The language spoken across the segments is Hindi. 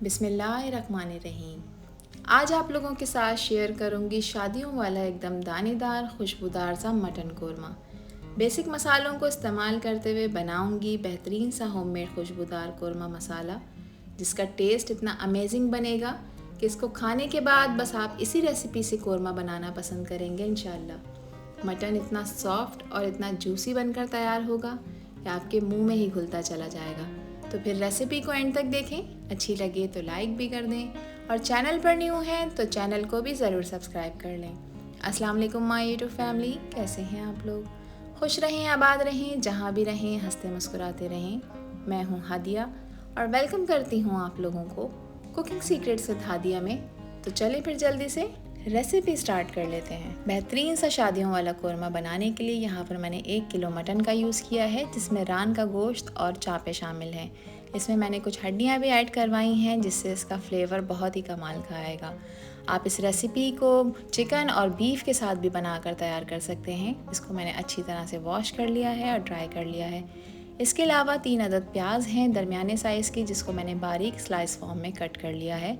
बिस्मिल्लाहिर्रहमानिर्रहीम। आज आप लोगों के साथ शेयर करूंगी शादियों वाला एकदम दानेदार खुशबूदार सा मटन कोरमा। बेसिक मसालों को इस्तेमाल करते हुए बनाऊंगी बेहतरीन सा होममेड खुशबूदार कोरमा मसाला, जिसका टेस्ट इतना अमेजिंग बनेगा कि इसको खाने के बाद बस आप इसी रेसिपी से कोरमा बनाना पसंद करेंगे इंशाल्लाह। मटन इतना सॉफ्ट और इतना जूसी बनकर तैयार होगा कि आपके मुंह में ही घुलता चला जाएगा। तो फिर रेसिपी को एंड तक देखें, अच्छी लगे तो लाइक भी कर दें और चैनल पर न्यू हैं तो चैनल को भी ज़रूर सब्सक्राइब कर लें। अस्सलाम वालेकुम माय यूट्यूब फैमिली, कैसे हैं आप लोग? खुश रहें, आबाद रहें, जहाँ भी रहें हंसते मुस्कुराते रहें। मैं हूँ हादिया और वेलकम करती हूँ आप लोगों को कुकिंग सीक्रेट्स विद हादिया में। तो चलिए फिर जल्दी से रेसिपी स्टार्ट कर लेते हैं। बेहतरीन सा शादियों वाला कोरमा बनाने के लिए यहाँ पर मैंने 1 किलो मटन का यूज़ किया है, जिसमें रान का गोश्त और चापे शामिल हैं। इसमें मैंने कुछ हड्डियाँ भी ऐड करवाई हैं, जिससे इसका फ्लेवर बहुत ही कमाल का आएगा। आप इस रेसिपी को चिकन और बीफ के साथ भी बनाकर तैयार कर सकते हैं। इसको मैंने अच्छी तरह से वॉश कर लिया है और ड्राई कर लिया है। इसके अलावा 3 अदद प्याज हैं दरमियाने साइज़ की, जिसको मैंने बारीक स्लाइस फॉर्म में कट कर लिया है।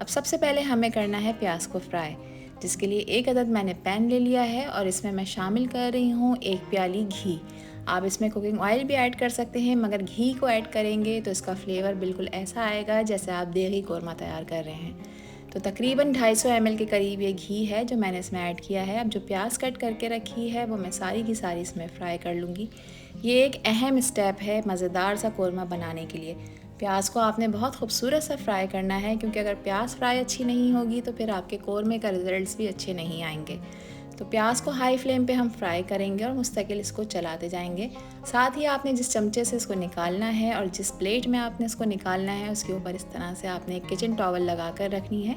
अब सबसे पहले हमें करना है प्याज को फ्राई, जिसके लिए 1 अदद मैंने पैन ले लिया है और इसमें मैं शामिल कर रही हूँ 1 प्याली घी। आप इसमें कुकिंग ऑयल भी ऐड कर सकते हैं, मगर घी को ऐड करेंगे तो इसका फ्लेवर बिल्कुल ऐसा आएगा जैसे आप देगी कोरमा तैयार कर रहे हैं। तो तकरीबन 250 ml के करीब ये घी है जो मैंने इसमें ऐड किया है। अब जो प्याज कट करके रखी है वो मैं सारी की सारी इसमें फ्राई कर लूँगी। ये एक अहम स्टेप है मज़ेदार सा कोरमा बनाने के लिए। प्याज को आपने बहुत खूबसूरत सा फ्राई करना है, क्योंकि अगर प्याज फ्राई अच्छी नहीं होगी तो फिर आपके कोरमे का रिजल्ट्स भी अच्छे नहीं आएंगे। तो प्याज को हाई फ्लेम पे हम फ्राई करेंगे और मुस्तकिल इसको चलाते जाएंगे। साथ ही आपने जिस चमचे से इसको निकालना है और जिस प्लेट में आपने इसको निकालना है उसके ऊपर इस तरह से आपने एक किचन टॉवल लगा कर रखनी है,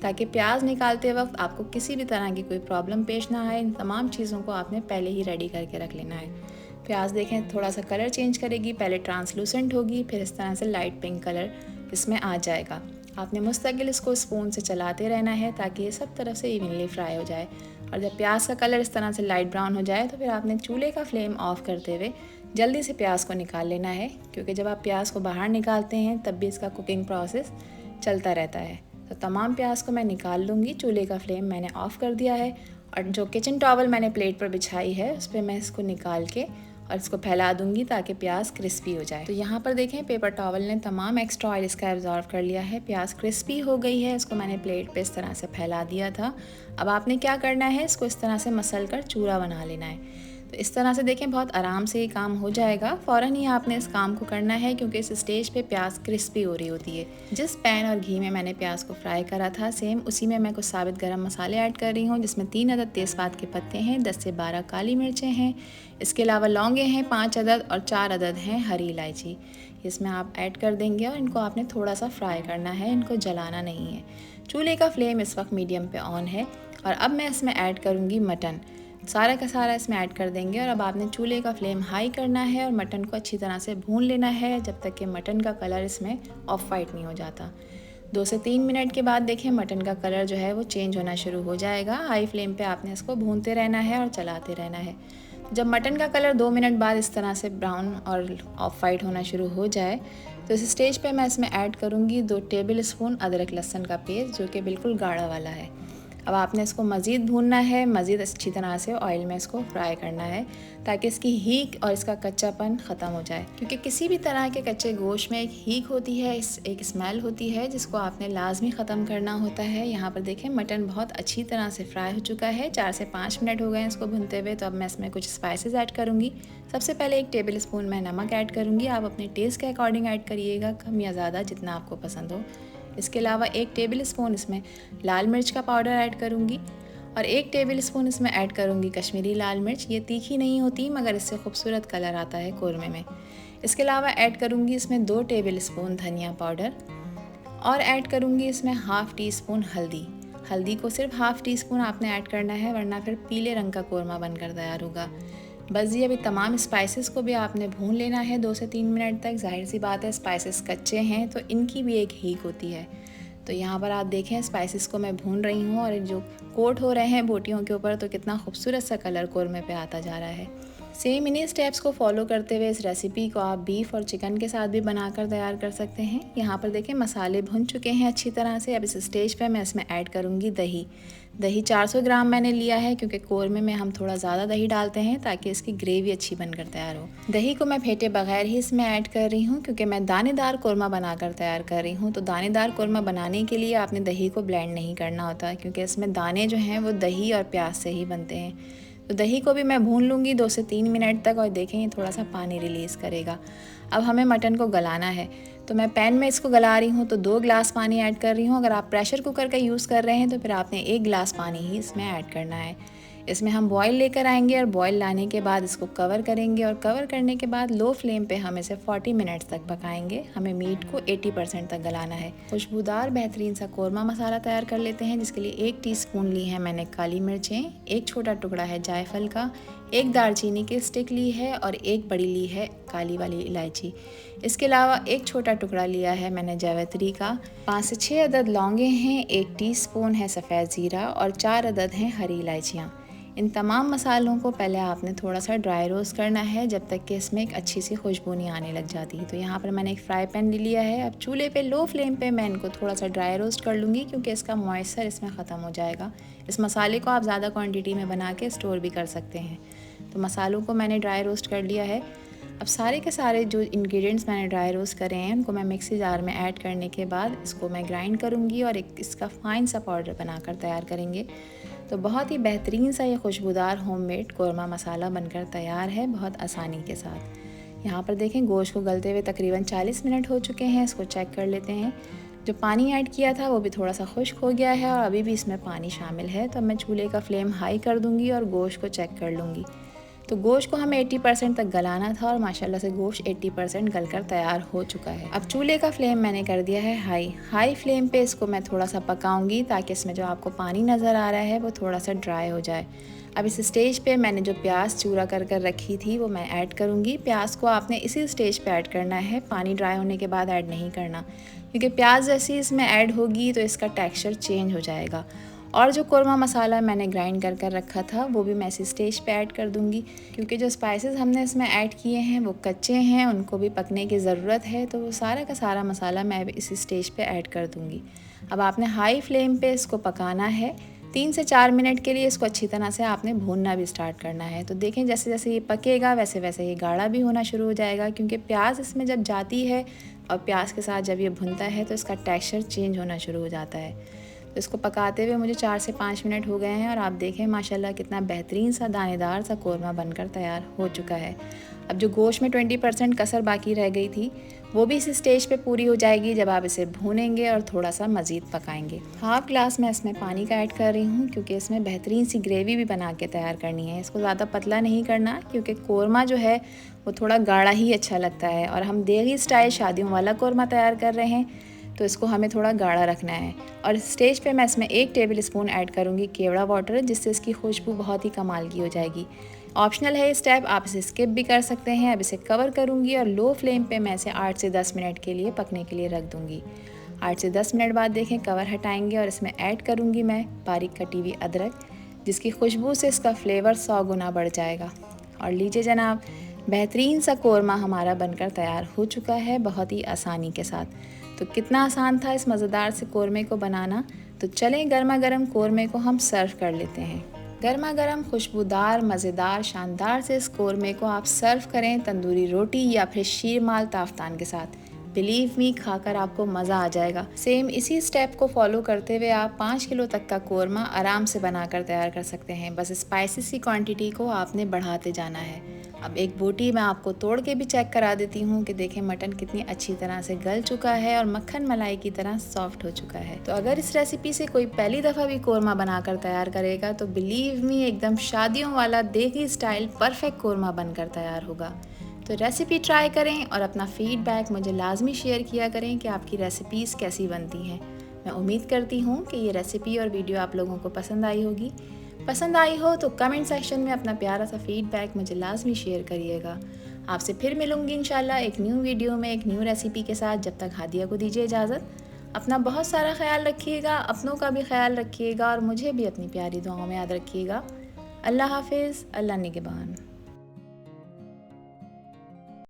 ताकि प्याज निकालते वक्त आपको किसी भी तरह की कोई प्रॉब्लम पेश ना आए। इन तमाम चीज़ों को आपने पहले ही रेडी करके रख लेना है। प्याज देखें थोड़ा सा कलर चेंज करेगी, पहले ट्रांसलूसेंट होगी, फिर इस तरह से लाइट पिंक कलर इसमें आ जाएगा। आपने मुस्तकिल इसको स्पून से चलाते रहना है ताकि ये सब तरफ से इवनली फ्राई हो जाए। और जब प्याज का कलर इस तरह से लाइट ब्राउन हो जाए तो फिर आपने चूल्हे का फ्लेम ऑफ करते हुए जल्दी से प्याज को निकाल लेना है, क्योंकि जब आप प्याज को बाहर निकालते हैं तब भी इसका कुकिंग प्रोसेस चलता रहता है। तो तमाम प्याज को मैं निकाल लूँगी। चूल्हे का फ्लेम मैंने ऑफ़ कर दिया है और जो किचन टॉवल मैंने प्लेट पर बिछाई है उस पर मैं इसको निकाल के और इसको फैला दूंगी ताकि प्याज क्रिस्पी हो जाए। तो यहाँ पर देखें पेपर टॉवल ने तमाम एक्स्ट्रा ऑयल इसका एब्जॉर्व कर लिया है। प्याज क्रिस्पी हो गई है। इसको मैंने प्लेट पे इस तरह से फैला दिया था। अब आपने क्या करना है, इसको इस तरह से मसल कर चूरा बना लेना है। तो इस तरह से देखें बहुत आराम से ये काम हो जाएगा। फ़ौरन ही आपने इस काम को करना है, क्योंकि इस स्टेज पे प्याज क्रिस्पी हो रही होती है। जिस पैन और घी में मैंने प्याज को फ्राई करा था सेम उसी में मैं कुछ साबित गरम मसाले ऐड कर रही हूँ, जिसमें 3 अदद तेज़पात के पत्ते हैं, 10 से 12 काली मिर्चें हैं। इसके अलावा लौंगे हैं 5 अदद और 4 अदद हैं हरी इलायची। इसमें आप ऐड कर देंगे और इनको आपने थोड़ा सा फ्राई करना है, इनको जलाना नहीं है। चूल्हे का फ्लेम इस वक्त मीडियम पे ऑन है। और अब मैं इसमें ऐड करूँगी मटन। सारा का सारा इसमें ऐड कर देंगे और अब आपने चूल्हे का फ्लेम हाई करना है और मटन को अच्छी तरह से भून लेना है जब तक कि मटन का कलर इसमें ऑफ वाइट नहीं हो जाता। 2 से 3 मिनट के बाद देखें मटन का कलर जो है वो चेंज होना शुरू हो जाएगा। हाई फ्लेम पे आपने इसको भूनते रहना है और चलाते रहना है। जब मटन का कलर 2 मिनट बाद इस तरह से ब्राउन और ऑफ वाइट होना शुरू हो जाए तो इस स्टेज पे मैं इसमें ऐड करूँगी 2 टेबल स्पून अदरक लहसुन का पेस्ट, जो कि बिल्कुल गाढ़ा वाला है। अब आपने इसको मज़ीद भूनना है, मज़ीद अच्छी तरह से ऑयल में इसको फ्राई करना है ताकि इसकी हीक और इसका कच्चापन ख़त्म हो जाए, क्योंकि किसी भी तरह के कच्चे गोश्त में एक हीक होती है, एक स्मेल होती है जिसको आपने लाजमी ख़त्म करना होता है। यहाँ पर देखें मटन बहुत अच्छी तरह से फ्राई हो चुका है। 4 से 5 मिनट हो गए हैं इसको भूनते हुए। तो अब मैं इसमें कुछ स्पाइसेस ऐड करूँगी। सबसे पहले 1 टेबल स्पून मैं नमक ऐड करूँगी। आप अपने टेस्ट के अकॉर्डिंग ऐड करिएगा, कम या ज़्यादा जितना आपको पसंद हो। इसके अलावा 1 टेबल स्पून इसमें लाल मिर्च का पाउडर ऐड करूँगी और 1 टेबल स्पून इसमें ऐड करूँगी कश्मीरी लाल मिर्च। ये तीखी नहीं होती मगर इससे खूबसूरत कलर आता है कोरमे में। इसके अलावा ऐड करूँगी इसमें 2 टेबल स्पून धनिया पाउडर और ऐड करूँगी इसमें हाफ़ टी स्पून हल्दी। हल्दी को सिर्फ हाफ़ टी स्पून आपने ऐड करना है, वरना फिर पीले रंग का कोरमा बनकर तैयार होगा। बस ये अभी तमाम स्पाइसेस को भी आपने भून लेना है 2 से 3 मिनट तक। जाहिर सी बात है स्पाइसेस कच्चे हैं तो इनकी भी एक हीक होती है। तो यहाँ पर आप देखें स्पाइसेस को मैं भून रही हूँ और जो कोट हो रहे हैं बोटियों के ऊपर, तो कितना खूबसूरत सा कलर कोरमे पे आता जा रहा है। सेम इन्हीं स्टेप्स को फॉलो करते हुए इस रेसिपी को आप बीफ और चिकन के साथ भी बनाकर तैयार कर सकते हैं। यहाँ पर देखें मसाले भुन चुके हैं अच्छी तरह से। अब इस स्टेज पे मैं इसमें ऐड करूँगी दही। दही 400 ग्राम मैंने लिया है, क्योंकि कोरमे में हम थोड़ा ज़्यादा दही डालते हैं ताकि इसकी ग्रेवी अच्छी बनकर तैयार हो। दही को मैं फेंटे बगैर ही इसमें ऐड कर रही हूँ, क्योंकि मैं दानेदार कोरमा बनाकर तैयार कर रही हूँ। तो दानेदार कोरमा बनाने के लिए आपने दही को ब्लेंड नहीं करना होता, क्योंकि इसमें दाने जो हैं वो दही और प्याज से ही बनते हैं। तो दही को भी मैं भून लूँगी 2 से 3 मिनट तक, और देखें ये थोड़ा सा पानी रिलीज़ करेगा। अब हमें मटन को गलाना है, तो मैं पैन में इसको गला रही हूँ। तो 2 गिलास पानी ऐड कर रही हूँ। अगर आप प्रेशर कुकर का यूज़ कर रहे हैं तो फिर आपने 1 गिलास पानी ही इसमें ऐड करना है। इसमें हम बॉयल लेकर आएंगे और बॉयल लाने के बाद इसको कवर करेंगे, और कवर करने के बाद लो फ्लेम पे हम इसे 40 मिनट्स तक पकाएंगे। हमें मीट को 80% तक गलाना है। खुशबूदार बेहतरीन सा कोरमा मसाला तैयार कर लेते हैं, जिसके लिए 1 टीस्पून ली है मैंने काली मिर्चें, 1 छोटा टुकड़ा है जायफल का, 1 दालचीनी की स्टिक ली है और 1 बड़ी ली है काली वाली इलायची। इसके अलावा 1 छोटा टुकड़ा लिया है मैंने जावित्री का, 5 से 6 अदद लौंगे हैं, 1 टीस्पून है सफ़ेद ज़ीरा और 4 अदद हैं हरी इलायचियाँ। इन तमाम मसालों को पहले आपने थोड़ा सा ड्राई रोस्ट करना है, जब तक कि इसमें एक अच्छी सी खुशबू नहीं आने लग जाती। तो यहाँ पर मैंने एक फ्राई पैन ले लिया है। अब चूल्हे पे लो फ्लेम पे मैं इनको थोड़ा सा ड्राई रोस्ट कर लूँगी, क्योंकि इसका मॉइस्चर इसमें ख़त्म हो जाएगा। इस मसाले को आप ज़्यादा क्वान्टिटी में बना के स्टोर भी कर सकते हैं। तो मसालों को मैंने ड्राई रोस्ट कर लिया है। अब सारे के सारे जो इंग्रेडिएंट्स मैंने ड्राई रोस्ट करे हैं उनको मैं मिक्सी जार में ऐड करने के बाद इसको मैं ग्राइंड करूँगी और एक इसका फ़ाइन सा पाउडर बनाकर तैयार करेंगे। तो बहुत ही बेहतरीन सा ये खुशबूदार होममेड कोरमा मसाला बनकर तैयार है, बहुत आसानी के साथ। यहाँ पर देखें गोश्त को गलते हुए तकरीबन 40 मिनट हो चुके हैं। इसको चेक कर लेते हैं। जो पानी ऐड किया था वो भी थोड़ा सा खुश्क हो गया है और अभी भी इसमें पानी शामिल है। तो अब मैं चूल्हे का फ्लेम हाई कर दूँगी और गोश्त को चेक कर लूँगी। तो गोश्त को हमें 80% तक गलाना था और माशाल्लाह से गोश्त 80% गलकर तैयार हो चुका है। अब चूल्हे का फ्लेम मैंने कर दिया है हाई फ्लेम पे इसको मैं थोड़ा सा पकाऊंगी, ताकि इसमें जो आपको पानी नज़र आ रहा है वो थोड़ा सा ड्राई हो जाए। अब इस स्टेज पे मैंने जो प्याज चूरा कर रखी थी वो मैं ऐड करूँगी। प्याज को आपने इसी स्टेज पे ऐड करना है, पानी ड्राई होने के बाद ऐड नहीं करना, क्योंकि प्याज जैसी इसमें ऐड होगी तो इसका टेक्स्चर चेंज हो जाएगा। और जो कोरमा मसाला मैंने ग्राइंड कर रखा था वो भी मैं इसी स्टेज पे ऐड कर दूंगी, क्योंकि जो स्पाइसेस हमने इसमें ऐड किए हैं वो कच्चे हैं, उनको भी पकने की ज़रूरत है। तो वो सारा का सारा मसाला मैं इसी स्टेज पे ऐड कर दूंगी। अब आपने हाई फ्लेम पे इसको पकाना है 3 से 4 मिनट के लिए। इसको अच्छी तरह से आपने भूनना भी स्टार्ट करना है। तो देखें जैसे जैसे ये पकेगा वैसे वैसे ये गाढ़ा भी होना शुरू हो जाएगा, क्योंकि प्याज इसमें जब जाती है और प्याज के साथ जब ये भुनता है तो इसका टेक्स्चर चेंज होना शुरू हो जाता है। तो इसको पकाते हुए मुझे 4 से 5 मिनट हो गए हैं और आप देखें माशाल्लाह कितना बेहतरीन सा दानेदार सा कोरमा बनकर तैयार हो चुका है। अब जो गोश्त में 20% कसर बाकी रह गई थी वो भी इस स्टेज पे पूरी हो जाएगी जब आप इसे भूनेंगे और थोड़ा सा मज़ीद पकाएंगे। हाफ ग्लास मैं इसमें पानी का ऐड कर रही हूँ, क्योंकि इसमें बेहतरीन सी ग्रेवी भी बना के तैयार करनी है। इसको ज़्यादा पतला नहीं करना, क्योंकि कोरमा जो है वो थोड़ा गाढ़ा ही अच्छा लगता है और हम देगी स्टाइल शादियों वाला कोरमा तैयार कर रहे हैं, तो इसको हमें थोड़ा गाढ़ा रखना है। और इस स्टेज पे मैं इसमें 1 टेबल स्पून ऐड करूँगी केवड़ा वाटर, जिससे इसकी खुशबू बहुत ही कमाल की हो जाएगी। ऑप्शनल है ये स्टेप, आप इसे स्किप भी कर सकते हैं। अब इसे कवर करूँगी और लो फ्लेम पे मैं इसे 8 से 10 मिनट के लिए पकने के लिए रख दूँगी। 8 से 10 मिनट बाद देखें कवर हटाएंगे और इसमें ऐड करूँगी मैं बारीक कटी हुई अदरक, जिसकी खुशबू से इसका फ्लेवर 100 गुना बढ़ जाएगा। और लीजिए जनाब, बेहतरीन सा कोरमा हमारा बनकर तैयार हो चुका है, बहुत ही आसानी के साथ। तो कितना आसान था इस मज़ेदार से कोरमे को बनाना। तो चलें गर्मा गर्म कोरमे को हम सर्व कर लेते हैं। गर्मा गर्म खुशबूदार मज़ेदार शानदार से इस कोरमे को आप सर्व करें तंदूरी रोटी या फिर शीरमाल ताफ्तान के साथ। बिलीव मी, खाकर आपको मज़ा आ जाएगा। सेम इसी स्टेप को फॉलो करते हुए आप 5 किलो तक का कोरमा आराम से बनाकर तैयार कर सकते हैं। बस स्पाइसेस की क्वांटिटी को आपने बढ़ाते जाना है। अब एक बोटी मैं आपको तोड़ के भी चेक करा देती हूँ कि देखें मटन कितनी अच्छी तरह से गल चुका है और मक्खन मलाई की तरह सॉफ्ट हो चुका है। तो अगर इस रेसिपी से कोई पहली दफ़ा भी कोरमा बनाकर तैयार करेगा तो बिलीव मी एकदम शादियों वाला देगी स्टाइल परफेक्ट कोरमा बनकर तैयार होगा। तो रेसिपी ट्राई करें और अपना फीडबैक मुझे लाजमी शेयर किया करें कि आपकी रेसिपीज़ कैसी बनती हैं। मैं उम्मीद करती हूँ कि ये रेसिपी और वीडियो आप लोगों को पसंद आई होगी। पसंद आई हो तो कमेंट सेक्शन में अपना प्यारा सा फीडबैक मुझे लाजमी शेयर करिएगा। आपसे फिर मिलूंगी इंशाल्लाह एक न्यू वीडियो में एक न्यू रेसिपी के साथ। जब तक हादिया को दीजिए इजाज़त। अपना बहुत सारा ख्याल रखिएगा, अपनों का भी ख्याल रखिएगा और मुझे भी अपनी प्यारी दुआओं में याद रखिएगा। अल्लाह हाफिज़, अल्लाह निगहबान।